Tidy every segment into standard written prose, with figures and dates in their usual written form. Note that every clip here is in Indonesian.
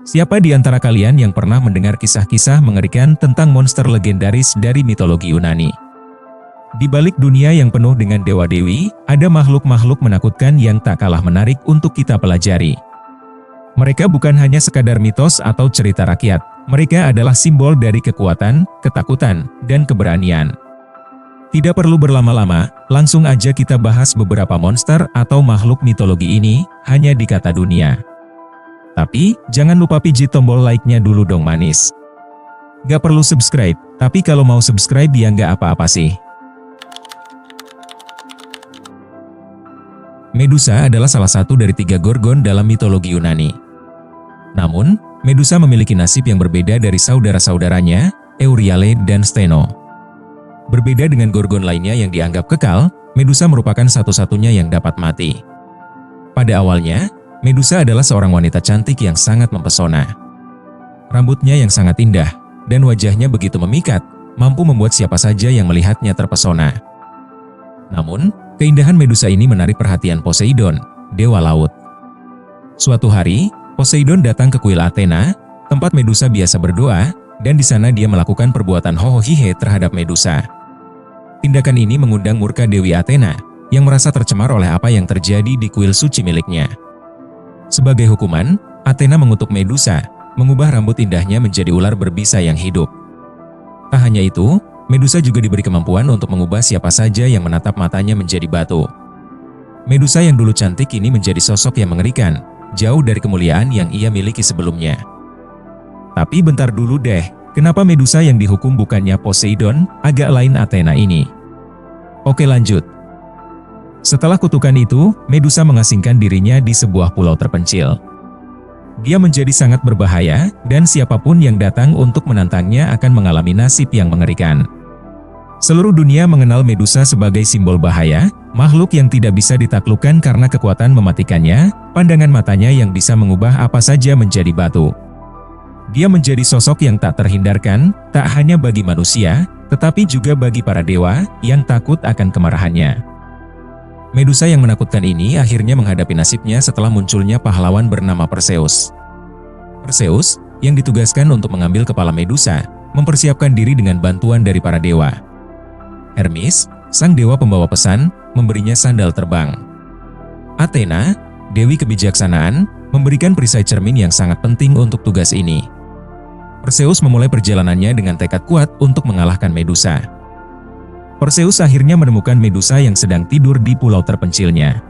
Siapa di antara kalian yang pernah mendengar kisah-kisah mengerikan tentang monster legendaris dari mitologi Yunani? Di balik dunia yang penuh dengan dewa-dewi, ada makhluk-makhluk menakutkan yang tak kalah menarik untuk kita pelajari. Mereka bukan hanya sekadar mitos atau cerita rakyat, mereka adalah simbol dari kekuatan, ketakutan, dan keberanian. Tidak perlu berlama-lama, langsung aja kita bahas beberapa monster atau makhluk mitologi ini, hanya di Kata Dunia. Tapi, jangan lupa pijit tombol like-nya dulu dong manis. Gak perlu subscribe, tapi kalau mau subscribe ya nggak apa-apa sih. Medusa adalah salah satu dari 3 gorgon dalam mitologi Yunani. Namun, Medusa memiliki nasib yang berbeda dari saudara-saudaranya, Euryale dan Steno. Berbeda dengan gorgon lainnya yang dianggap kekal, Medusa merupakan satu-satunya yang dapat mati. Pada awalnya, Medusa adalah seorang wanita cantik yang sangat mempesona. Rambutnya yang sangat indah, dan wajahnya begitu memikat, mampu membuat siapa saja yang melihatnya terpesona. Namun, keindahan Medusa ini menarik perhatian Poseidon, dewa laut. Suatu hari, Poseidon datang ke kuil Athena, tempat Medusa biasa berdoa, dan di sana dia melakukan perbuatan hohohihe terhadap Medusa. Tindakan ini mengundang murka Dewi Athena, yang merasa tercemar oleh apa yang terjadi di kuil suci miliknya. Sebagai hukuman, Athena mengutuk Medusa, mengubah rambut indahnya menjadi ular berbisa yang hidup. Tak hanya itu, Medusa juga diberi kemampuan untuk mengubah siapa saja yang menatap matanya menjadi batu. Medusa yang dulu cantik ini menjadi sosok yang mengerikan, jauh dari kemuliaan yang ia miliki sebelumnya. Tapi bentar dulu deh, kenapa Medusa yang dihukum bukannya Poseidon, agak lain Athena ini? Oke lanjut. Setelah kutukan itu, Medusa mengasingkan dirinya di sebuah pulau terpencil. Dia menjadi sangat berbahaya, dan siapapun yang datang untuk menantangnya akan mengalami nasib yang mengerikan. Seluruh dunia mengenal Medusa sebagai simbol bahaya, makhluk yang tidak bisa ditaklukkan karena kekuatan mematikannya, pandangan matanya yang bisa mengubah apa saja menjadi batu. Dia menjadi sosok yang tak terhindarkan, tak hanya bagi manusia, tetapi juga bagi para dewa yang takut akan kemarahannya. Medusa yang menakutkan ini akhirnya menghadapi nasibnya setelah munculnya pahlawan bernama Perseus. Perseus, yang ditugaskan untuk mengambil kepala Medusa, mempersiapkan diri dengan bantuan dari para dewa. Hermes, sang dewa pembawa pesan, memberinya sandal terbang. Athena, dewi kebijaksanaan, memberikan perisai cermin yang sangat penting untuk tugas ini. Perseus memulai perjalanannya dengan tekad kuat untuk mengalahkan Medusa. Perseus akhirnya menemukan Medusa yang sedang tidur di pulau terpencilnya.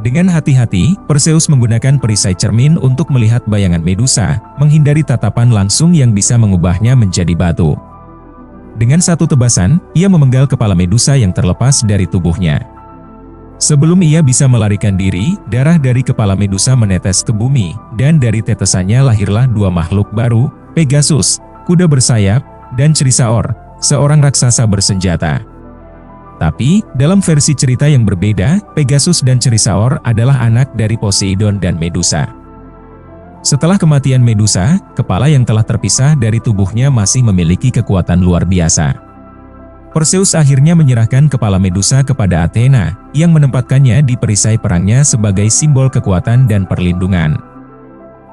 Dengan hati-hati, Perseus menggunakan perisai cermin untuk melihat bayangan Medusa, menghindari tatapan langsung yang bisa mengubahnya menjadi batu. Dengan satu tebasan, ia memenggal kepala Medusa yang terlepas dari tubuhnya. Sebelum ia bisa melarikan diri, darah dari kepala Medusa menetes ke bumi, dan dari tetesannya lahirlah 2 makhluk baru, Pegasus, kuda bersayap, dan Chrysaor, seorang raksasa bersenjata. Tapi, dalam versi cerita yang berbeda, Pegasus dan Chrysaor adalah anak dari Poseidon dan Medusa. Setelah kematian Medusa, kepala yang telah terpisah dari tubuhnya masih memiliki kekuatan luar biasa. Perseus akhirnya menyerahkan kepala Medusa kepada Athena, yang menempatkannya di perisai perangnya sebagai simbol kekuatan dan perlindungan.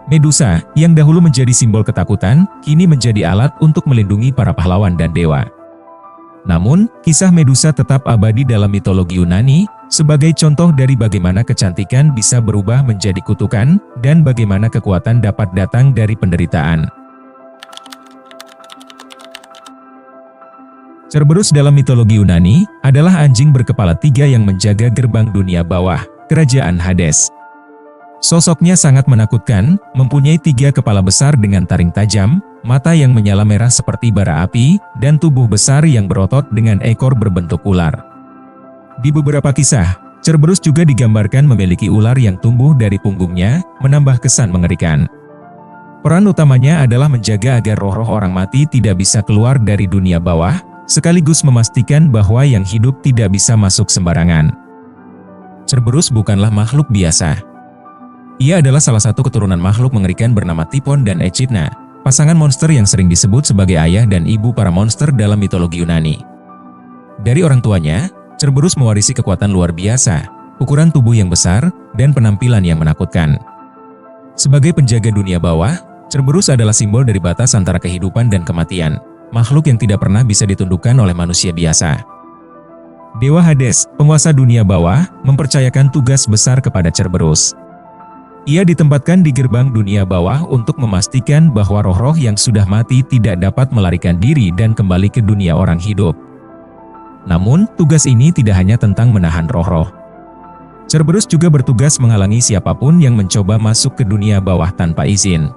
Medusa, yang dahulu menjadi simbol ketakutan, kini menjadi alat untuk melindungi para pahlawan dan dewa. Namun, kisah Medusa tetap abadi dalam mitologi Yunani, sebagai contoh dari bagaimana kecantikan bisa berubah menjadi kutukan, dan bagaimana kekuatan dapat datang dari penderitaan. Cerberus dalam mitologi Yunani adalah anjing berkepala 3 yang menjaga gerbang dunia bawah, kerajaan Hades. Sosoknya sangat menakutkan, mempunyai 3 kepala besar dengan taring tajam, mata yang menyala merah seperti bara api, dan tubuh besar yang berotot dengan ekor berbentuk ular. Di beberapa kisah, Cerberus juga digambarkan memiliki ular yang tumbuh dari punggungnya, menambah kesan mengerikan. Peran utamanya adalah menjaga agar roh-roh orang mati tidak bisa keluar dari dunia bawah, sekaligus memastikan bahwa yang hidup tidak bisa masuk sembarangan. Cerberus bukanlah makhluk biasa. Ia adalah salah satu keturunan makhluk mengerikan bernama Typhon dan Echidna, pasangan monster yang sering disebut sebagai ayah dan ibu para monster dalam mitologi Yunani. Dari orang tuanya, Cerberus mewarisi kekuatan luar biasa, ukuran tubuh yang besar, dan penampilan yang menakutkan. Sebagai penjaga dunia bawah, Cerberus adalah simbol dari batas antara kehidupan dan kematian, makhluk yang tidak pernah bisa ditundukkan oleh manusia biasa. Dewa Hades, penguasa dunia bawah, mempercayakan tugas besar kepada Cerberus. Ia ditempatkan di gerbang dunia bawah untuk memastikan bahwa roh-roh yang sudah mati tidak dapat melarikan diri dan kembali ke dunia orang hidup. Namun, tugas ini tidak hanya tentang menahan roh-roh. Cerberus juga bertugas menghalangi siapapun yang mencoba masuk ke dunia bawah tanpa izin.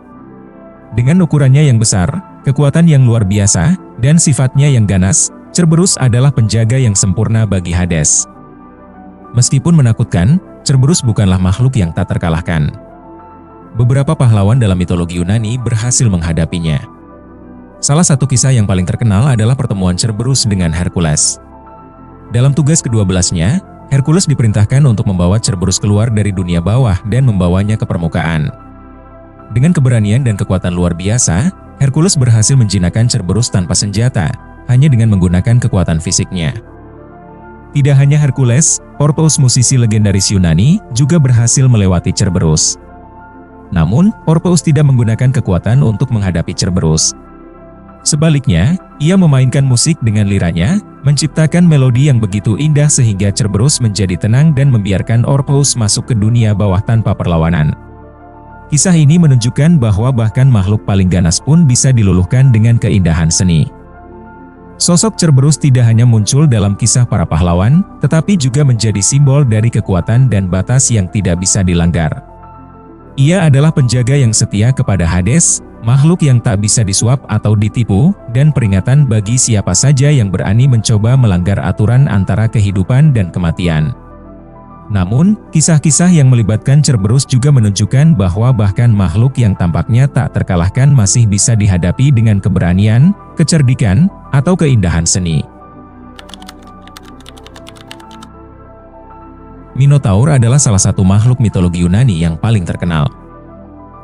Dengan ukurannya yang besar, kekuatan yang luar biasa, dan sifatnya yang ganas, Cerberus adalah penjaga yang sempurna bagi Hades. Meskipun menakutkan, Cerberus bukanlah makhluk yang tak terkalahkan. Beberapa pahlawan dalam mitologi Yunani berhasil menghadapinya. Salah satu kisah yang paling terkenal adalah pertemuan Cerberus dengan Hercules. Dalam tugas ke-12-nya, Hercules diperintahkan untuk membawa Cerberus keluar dari dunia bawah dan membawanya ke permukaan. Dengan keberanian dan kekuatan luar biasa, Hercules berhasil menjinakkan Cerberus tanpa senjata, hanya dengan menggunakan kekuatan fisiknya. Tidak hanya Hercules, Orpheus, musisi legendaris Yunani, juga berhasil melewati Cerberus. Namun, Orpheus tidak menggunakan kekuatan untuk menghadapi Cerberus. Sebaliknya, ia memainkan musik dengan liranya, menciptakan melodi yang begitu indah sehingga Cerberus menjadi tenang dan membiarkan Orpheus masuk ke dunia bawah tanpa perlawanan. Kisah ini menunjukkan bahwa bahkan makhluk paling ganas pun bisa diluluhkan dengan keindahan seni. Sosok Cerberus tidak hanya muncul dalam kisah para pahlawan, tetapi juga menjadi simbol dari kekuatan dan batas yang tidak bisa dilanggar. Ia adalah penjaga yang setia kepada Hades, makhluk yang tak bisa disuap atau ditipu, dan peringatan bagi siapa saja yang berani mencoba melanggar aturan antara kehidupan dan kematian. Namun, kisah-kisah yang melibatkan Cerberus juga menunjukkan bahwa bahkan makhluk yang tampaknya tak terkalahkan masih bisa dihadapi dengan keberanian, kecerdikan, atau keindahan seni. Minotaur adalah salah satu makhluk mitologi Yunani yang paling terkenal.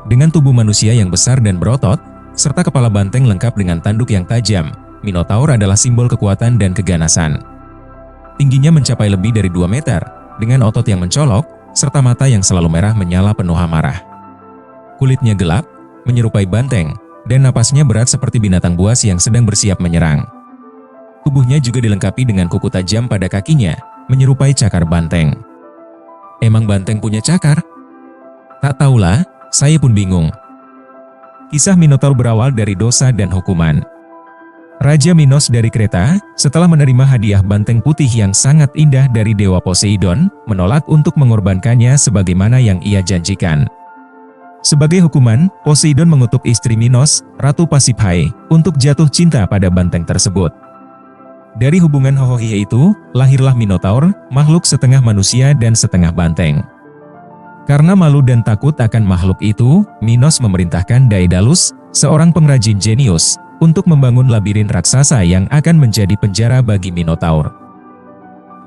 Dengan tubuh manusia yang besar dan berotot, serta kepala banteng lengkap dengan tanduk yang tajam, Minotaur adalah simbol kekuatan dan keganasan. Tingginya mencapai lebih dari 2 meter, dengan otot yang mencolok, serta mata yang selalu merah menyala penuh amarah. Kulitnya gelap, menyerupai banteng, dan napasnya berat seperti binatang buas yang sedang bersiap menyerang. Tubuhnya juga dilengkapi dengan kuku tajam pada kakinya, menyerupai cakar banteng. Emang banteng punya cakar? Tak tahulah, saya pun bingung. Kisah Minotaur berawal dari dosa dan hukuman. Raja Minos dari Kreta, setelah menerima hadiah banteng putih yang sangat indah dari Dewa Poseidon, menolak untuk mengorbankannya sebagaimana yang ia janjikan. Sebagai hukuman, Poseidon mengutuk istri Minos, Ratu Pasiphae, untuk jatuh cinta pada banteng tersebut. Dari hubungan hohohia itu, lahirlah Minotaur, makhluk setengah manusia dan setengah banteng. Karena malu dan takut akan makhluk itu, Minos memerintahkan Daedalus, seorang pengrajin jenius, untuk membangun labirin raksasa yang akan menjadi penjara bagi Minotaur.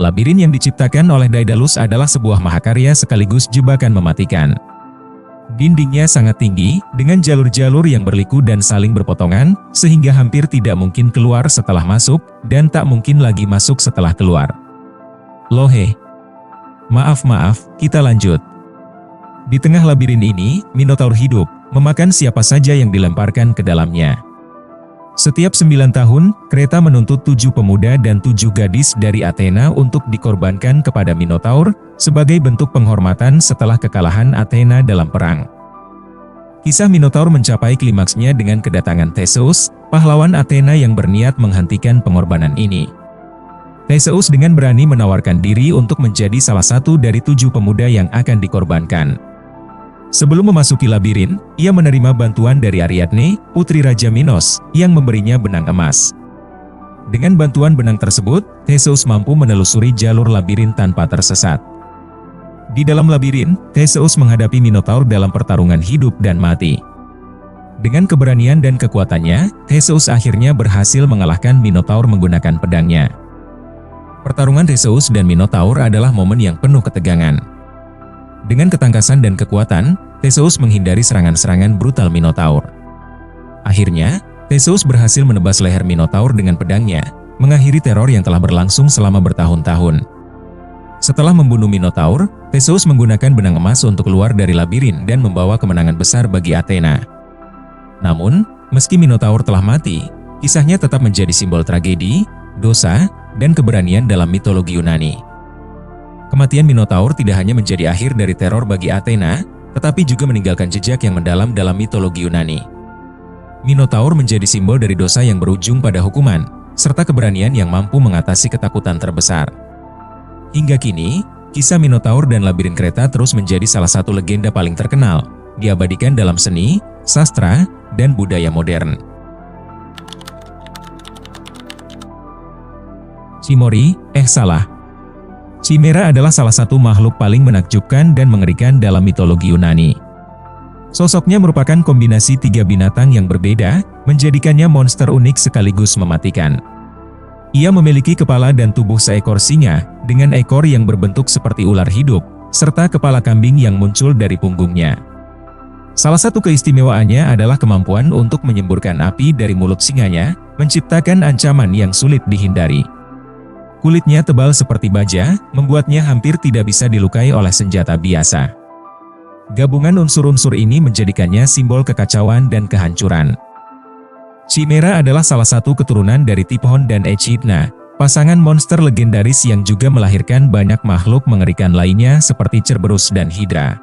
Labirin yang diciptakan oleh Daedalus adalah sebuah mahakarya sekaligus jebakan mematikan. Dindingnya sangat tinggi, dengan jalur-jalur yang berliku dan saling berpotongan, sehingga hampir tidak mungkin keluar setelah masuk, dan tak mungkin lagi masuk setelah keluar. Lohe. Maaf, kita lanjut. Di tengah labirin ini, Minotaur hidup, memakan siapa saja yang dilemparkan ke dalamnya. Setiap 9 tahun, Kreta menuntut 7 pemuda dan 7 gadis dari Athena untuk dikorbankan kepada Minotaur, sebagai bentuk penghormatan setelah kekalahan Athena dalam perang. Kisah Minotaur mencapai klimaksnya dengan kedatangan Theseus, pahlawan Athena yang berniat menghentikan pengorbanan ini. Theseus dengan berani menawarkan diri untuk menjadi salah satu dari 7 pemuda yang akan dikorbankan. Sebelum memasuki labirin, ia menerima bantuan dari Ariadne, putri Raja Minos, yang memberinya benang emas. Dengan bantuan benang tersebut, Theseus mampu menelusuri jalur labirin tanpa tersesat. Di dalam labirin, Theseus menghadapi Minotaur dalam pertarungan hidup dan mati. Dengan keberanian dan kekuatannya, Theseus akhirnya berhasil mengalahkan Minotaur menggunakan pedangnya. Pertarungan Theseus dan Minotaur adalah momen yang penuh ketegangan. Dengan ketangkasan dan kekuatan, Theseus menghindari serangan-serangan brutal Minotaur. Akhirnya, Theseus berhasil menebas leher Minotaur dengan pedangnya, mengakhiri teror yang telah berlangsung selama bertahun-tahun. Setelah membunuh Minotaur, Theseus menggunakan benang emas untuk keluar dari labirin dan membawa kemenangan besar bagi Athena. Namun, meski Minotaur telah mati, kisahnya tetap menjadi simbol tragedi, dosa, dan keberanian dalam mitologi Yunani. Kematian Minotaur tidak hanya menjadi akhir dari teror bagi Athena, tetapi juga meninggalkan jejak yang mendalam dalam mitologi Yunani. Minotaur menjadi simbol dari dosa yang berujung pada hukuman, serta keberanian yang mampu mengatasi ketakutan terbesar. Hingga kini, kisah Minotaur dan labirin Kreta terus menjadi salah satu legenda paling terkenal, diabadikan dalam seni, sastra, dan budaya modern. Cimory, salah. Chimera adalah salah satu makhluk paling menakjubkan dan mengerikan dalam mitologi Yunani. Sosoknya merupakan kombinasi tiga binatang yang berbeda, menjadikannya monster unik sekaligus mematikan. Ia memiliki kepala dan tubuh seekor singa, dengan ekor yang berbentuk seperti ular hidup, serta kepala kambing yang muncul dari punggungnya. Salah satu keistimewaannya adalah kemampuan untuk menyemburkan api dari mulut singanya, menciptakan ancaman yang sulit dihindari. Kulitnya tebal seperti baja, membuatnya hampir tidak bisa dilukai oleh senjata biasa. Gabungan unsur-unsur ini menjadikannya simbol kekacauan dan kehancuran. Chimera adalah salah satu keturunan dari Typhon dan Echidna, pasangan monster legendaris yang juga melahirkan banyak makhluk mengerikan lainnya seperti Cerberus dan Hydra.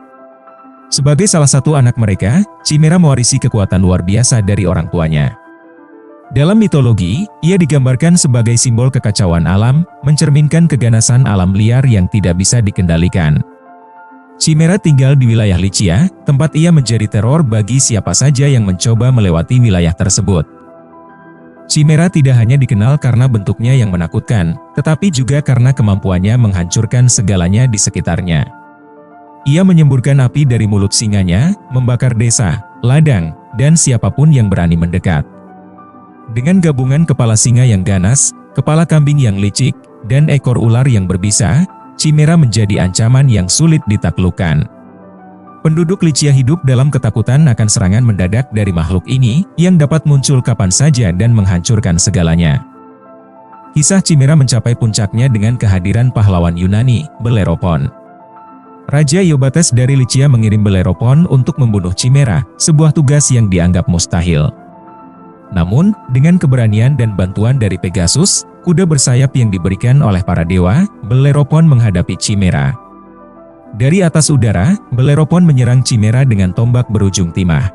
Sebagai salah satu anak mereka, Chimera mewarisi kekuatan luar biasa dari orang tuanya. Dalam mitologi, ia digambarkan sebagai simbol kekacauan alam, mencerminkan keganasan alam liar yang tidak bisa dikendalikan. Chimera tinggal di wilayah Lycia, tempat ia menjadi teror bagi siapa saja yang mencoba melewati wilayah tersebut. Chimera tidak hanya dikenal karena bentuknya yang menakutkan, tetapi juga karena kemampuannya menghancurkan segalanya di sekitarnya. Ia menyemburkan api dari mulut singanya, membakar desa, ladang, dan siapapun yang berani mendekat. Dengan gabungan kepala singa yang ganas, kepala kambing yang licik, dan ekor ular yang berbisa, Chimera menjadi ancaman yang sulit ditaklukkan. Penduduk Lycia hidup dalam ketakutan akan serangan mendadak dari makhluk ini, yang dapat muncul kapan saja dan menghancurkan segalanya. Kisah Chimera mencapai puncaknya dengan kehadiran pahlawan Yunani, Bellerophon. Raja Iobates dari Lycia mengirim Bellerophon untuk membunuh Chimera, sebuah tugas yang dianggap mustahil. Namun, dengan keberanian dan bantuan dari Pegasus, kuda bersayap yang diberikan oleh para dewa, Bellerophon menghadapi Chimera. Dari atas udara, Bellerophon menyerang Chimera dengan tombak berujung timah.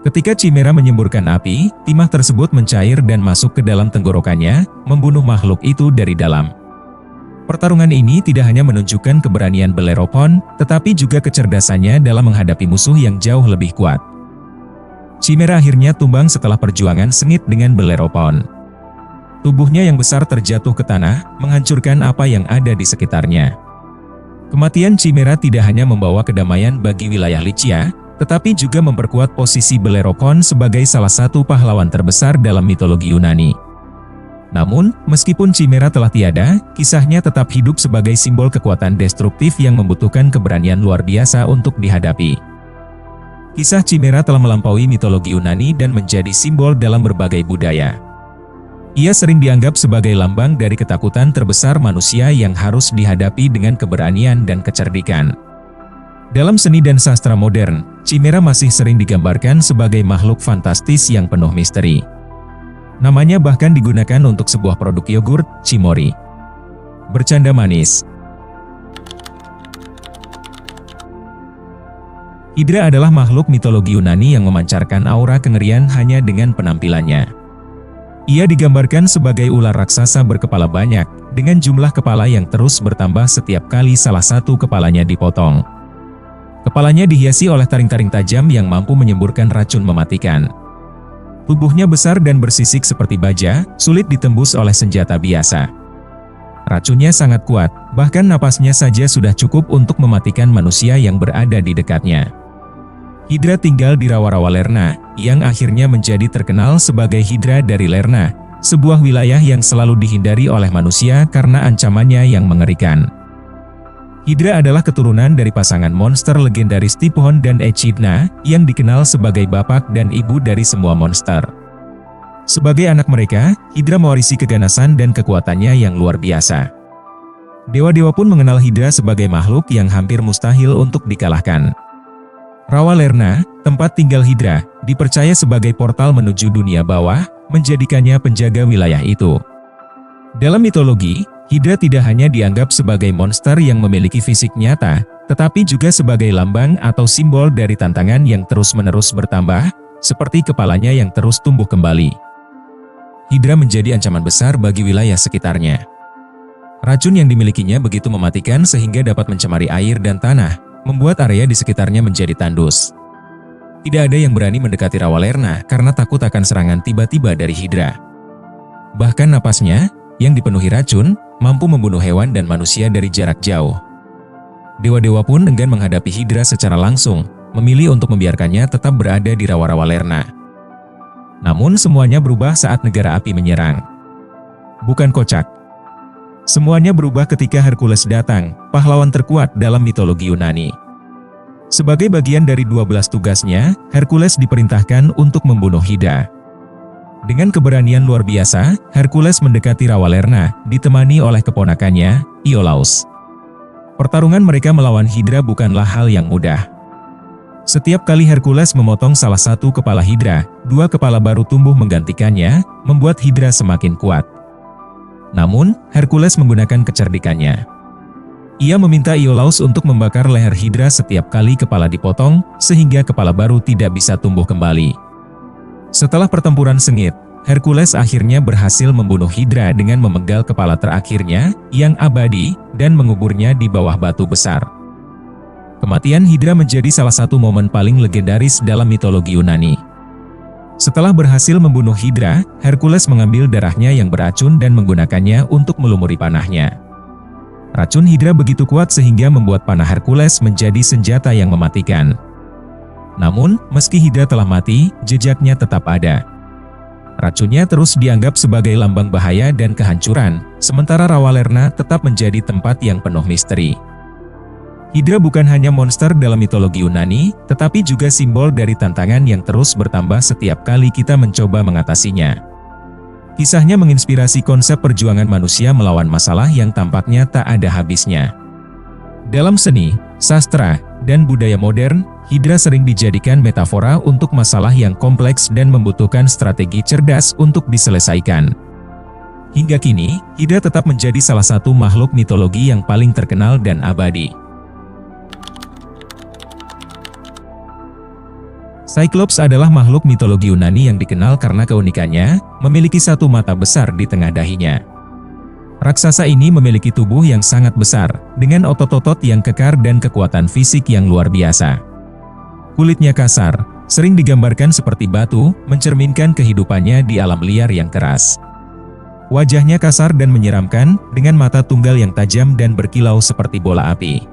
Ketika Chimera menyemburkan api, timah tersebut mencair dan masuk ke dalam tenggorokannya, membunuh makhluk itu dari dalam. Pertarungan ini tidak hanya menunjukkan keberanian Bellerophon, tetapi juga kecerdasannya dalam menghadapi musuh yang jauh lebih kuat. Chimera akhirnya tumbang setelah perjuangan sengit dengan Bellerophon. Tubuhnya yang besar terjatuh ke tanah, menghancurkan apa yang ada di sekitarnya. Kematian Chimera tidak hanya membawa kedamaian bagi wilayah Lycia, tetapi juga memperkuat posisi Bellerophon sebagai salah satu pahlawan terbesar dalam mitologi Yunani. Namun, meskipun Chimera telah tiada, kisahnya tetap hidup sebagai simbol kekuatan destruktif yang membutuhkan keberanian luar biasa untuk dihadapi. Kisah Chimera telah melampaui mitologi Yunani dan menjadi simbol dalam berbagai budaya. Ia sering dianggap sebagai lambang dari ketakutan terbesar manusia yang harus dihadapi dengan keberanian dan kecerdikan. Dalam seni dan sastra modern, Chimera masih sering digambarkan sebagai makhluk fantastis yang penuh misteri. Namanya bahkan digunakan untuk sebuah produk yogurt, Cimory. Bercanda manis. Hydra adalah makhluk mitologi Yunani yang memancarkan aura kengerian hanya dengan penampilannya. Ia digambarkan sebagai ular raksasa berkepala banyak, dengan jumlah kepala yang terus bertambah setiap kali salah satu kepalanya dipotong. Kepalanya dihiasi oleh taring-taring tajam yang mampu menyemburkan racun mematikan. Tubuhnya besar dan bersisik seperti baja, sulit ditembus oleh senjata biasa. Racunnya sangat kuat, bahkan napasnya saja sudah cukup untuk mematikan manusia yang berada di dekatnya. Hydra tinggal di rawa-rawa Lerna, yang akhirnya menjadi terkenal sebagai Hydra dari Lerna, sebuah wilayah yang selalu dihindari oleh manusia karena ancamannya yang mengerikan. Hydra adalah keturunan dari pasangan monster legendaris Typhon dan Echidna, yang dikenal sebagai bapak dan ibu dari semua monster. Sebagai anak mereka, Hydra mewarisi keganasan dan kekuatannya yang luar biasa. Dewa-dewa pun mengenal Hydra sebagai makhluk yang hampir mustahil untuk dikalahkan. Rawa Lerna, tempat tinggal Hydra, dipercaya sebagai portal menuju dunia bawah, menjadikannya penjaga wilayah itu. Dalam mitologi, Hydra tidak hanya dianggap sebagai monster yang memiliki fisik nyata, tetapi juga sebagai lambang atau simbol dari tantangan yang terus-menerus bertambah, seperti kepalanya yang terus tumbuh kembali. Hydra menjadi ancaman besar bagi wilayah sekitarnya. Racun yang dimilikinya begitu mematikan sehingga dapat mencemari air dan tanah, membuat area di sekitarnya menjadi tandus. Tidak ada yang berani mendekati Rawa Lerna karena takut akan serangan tiba-tiba dari Hydra. Bahkan napasnya, yang dipenuhi racun, mampu membunuh hewan dan manusia dari jarak jauh. Dewa-dewa pun enggan menghadapi Hydra secara langsung, memilih untuk membiarkannya tetap berada di Rawa-Rawa Lerna. Namun semuanya berubah saat negara api menyerang. Bukan kocak. Semuanya berubah ketika Hercules datang, pahlawan terkuat dalam mitologi Yunani. Sebagai bagian dari 12 tugasnya, Hercules diperintahkan untuk membunuh Hydra. Dengan keberanian luar biasa, Hercules mendekati Rawa Lerna, ditemani oleh keponakannya, Iolaus. Pertarungan mereka melawan Hydra bukanlah hal yang mudah. Setiap kali Hercules memotong salah satu kepala Hydra, 2 kepala baru tumbuh menggantikannya, membuat Hydra semakin kuat. Namun, Hercules menggunakan kecerdikannya. Ia meminta Iolaus untuk membakar leher Hydra setiap kali kepala dipotong, sehingga kepala baru tidak bisa tumbuh kembali. Setelah pertempuran sengit, Hercules akhirnya berhasil membunuh Hydra dengan memenggal kepala terakhirnya, yang abadi, dan menguburnya di bawah batu besar. Kematian Hydra menjadi salah satu momen paling legendaris dalam mitologi Yunani. Setelah berhasil membunuh Hydra, Hercules mengambil darahnya yang beracun dan menggunakannya untuk melumuri panahnya. Racun Hydra begitu kuat sehingga membuat panah Hercules menjadi senjata yang mematikan. Namun, meski Hydra telah mati, jejaknya tetap ada. Racunnya terus dianggap sebagai lambang bahaya dan kehancuran, sementara Rawa Lerna tetap menjadi tempat yang penuh misteri. Hydra bukan hanya monster dalam mitologi Yunani, tetapi juga simbol dari tantangan yang terus bertambah setiap kali kita mencoba mengatasinya. Kisahnya menginspirasi konsep perjuangan manusia melawan masalah yang tampaknya tak ada habisnya. Dalam seni, sastra, dan budaya modern, Hydra sering dijadikan metafora untuk masalah yang kompleks dan membutuhkan strategi cerdas untuk diselesaikan. Hingga kini, Hydra tetap menjadi salah satu makhluk mitologi yang paling terkenal dan abadi. Cyclops adalah makhluk mitologi Yunani yang dikenal karena keunikannya, memiliki satu mata besar di tengah dahinya. Raksasa ini memiliki tubuh yang sangat besar, dengan otot-otot yang kekar dan kekuatan fisik yang luar biasa. Kulitnya kasar, sering digambarkan seperti batu, mencerminkan kehidupannya di alam liar yang keras. Wajahnya kasar dan menyeramkan, dengan mata tunggal yang tajam dan berkilau seperti bola api.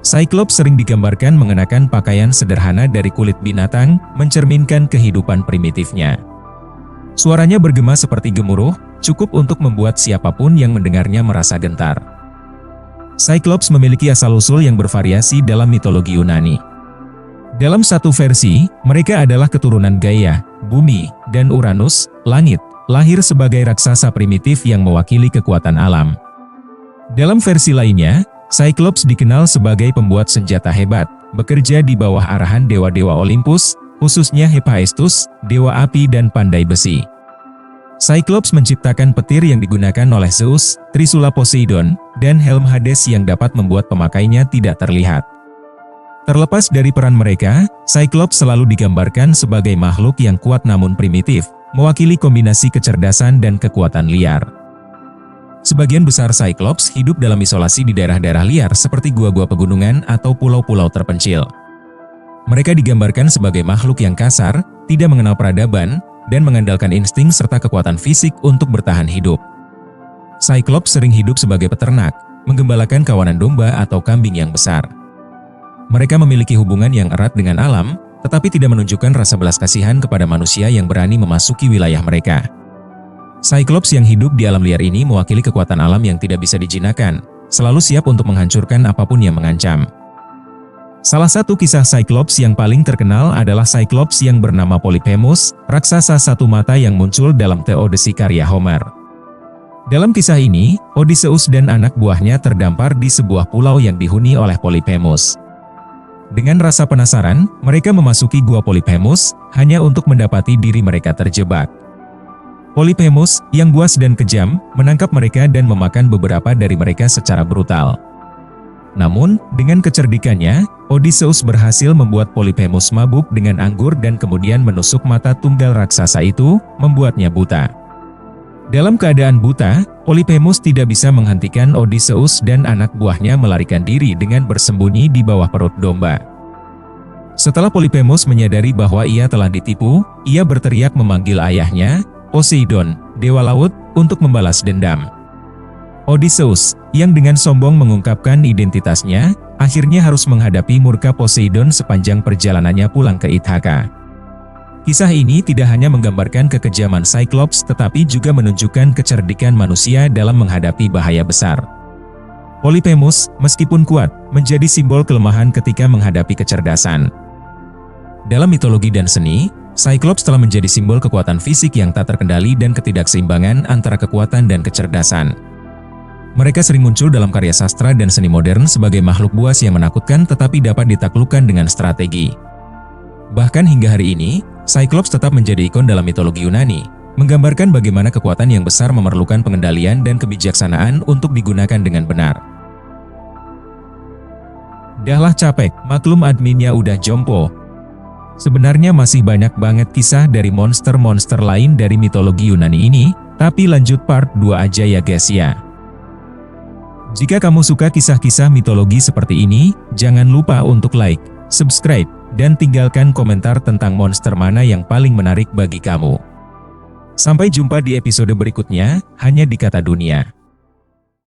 Cyclops sering digambarkan mengenakan pakaian sederhana dari kulit binatang, mencerminkan kehidupan primitifnya. Suaranya bergema seperti gemuruh, cukup untuk membuat siapapun yang mendengarnya merasa gentar. Cyclops memiliki asal-usul yang bervariasi dalam mitologi Yunani. Dalam satu versi, mereka adalah keturunan Gaia, bumi, dan Uranus, langit, lahir sebagai raksasa primitif yang mewakili kekuatan alam. Dalam versi lainnya, Cyclops dikenal sebagai pembuat senjata hebat, bekerja di bawah arahan dewa-dewa Olympus, khususnya Hephaestus, dewa api dan pandai besi. Cyclops menciptakan petir yang digunakan oleh Zeus, Trisula Poseidon, dan helm Hades yang dapat membuat pemakainya tidak terlihat. Terlepas dari peran mereka, Cyclops selalu digambarkan sebagai makhluk yang kuat namun primitif, mewakili kombinasi kecerdasan dan kekuatan liar. Sebagian besar Cyclops hidup dalam isolasi di daerah-daerah liar seperti gua-gua pegunungan atau pulau-pulau terpencil. Mereka digambarkan sebagai makhluk yang kasar, tidak mengenal peradaban, dan mengandalkan insting serta kekuatan fisik untuk bertahan hidup. Cyclops sering hidup sebagai peternak, menggembalakan kawanan domba atau kambing yang besar. Mereka memiliki hubungan yang erat dengan alam, tetapi tidak menunjukkan rasa belas kasihan kepada manusia yang berani memasuki wilayah mereka. Cyclops yang hidup di alam liar ini mewakili kekuatan alam yang tidak bisa dijinakan, selalu siap untuk menghancurkan apapun yang mengancam. Salah satu kisah Cyclops yang paling terkenal adalah Cyclops yang bernama Polyphemus, raksasa satu mata yang muncul dalam Theodicee karya Homer. Dalam kisah ini, Odysseus dan anak buahnya terdampar di sebuah pulau yang dihuni oleh Polyphemus. Dengan rasa penasaran, mereka memasuki gua Polyphemus hanya untuk mendapati diri mereka terjebak. Polyphemus, yang buas dan kejam, menangkap mereka dan memakan beberapa dari mereka secara brutal. Namun, dengan kecerdikannya, Odysseus berhasil membuat Polyphemus mabuk dengan anggur dan kemudian menusuk mata tunggal raksasa itu, membuatnya buta. Dalam keadaan buta, Polyphemus tidak bisa menghentikan Odysseus dan anak buahnya melarikan diri dengan bersembunyi di bawah perut domba. Setelah Polyphemus menyadari bahwa ia telah ditipu, ia berteriak memanggil ayahnya, Poseidon, dewa laut, untuk membalas dendam. Odysseus, yang dengan sombong mengungkapkan identitasnya, akhirnya harus menghadapi murka Poseidon sepanjang perjalanannya pulang ke Ithaka. Kisah ini tidak hanya menggambarkan kekejaman Cyclops tetapi juga menunjukkan kecerdikan manusia dalam menghadapi bahaya besar. Polyphemus, meskipun kuat, menjadi simbol kelemahan ketika menghadapi kecerdasan. Dalam mitologi dan seni, Cyclops telah menjadi simbol kekuatan fisik yang tak terkendali dan ketidakseimbangan antara kekuatan dan kecerdasan. Mereka sering muncul dalam karya sastra dan seni modern sebagai makhluk buas yang menakutkan tetapi dapat ditaklukkan dengan strategi. Bahkan hingga hari ini, Cyclops tetap menjadi ikon dalam mitologi Yunani, menggambarkan bagaimana kekuatan yang besar memerlukan pengendalian dan kebijaksanaan untuk digunakan dengan benar. Dahlah capek, maklum adminnya udah jompo. Sebenarnya masih banyak banget kisah dari monster-monster lain dari mitologi Yunani ini, tapi lanjut part 2 aja ya guys ya. Jika kamu suka kisah-kisah mitologi seperti ini, jangan lupa untuk like, subscribe, dan tinggalkan komentar tentang monster mana yang paling menarik bagi kamu. Sampai jumpa di episode berikutnya, hanya di Kata Dunia.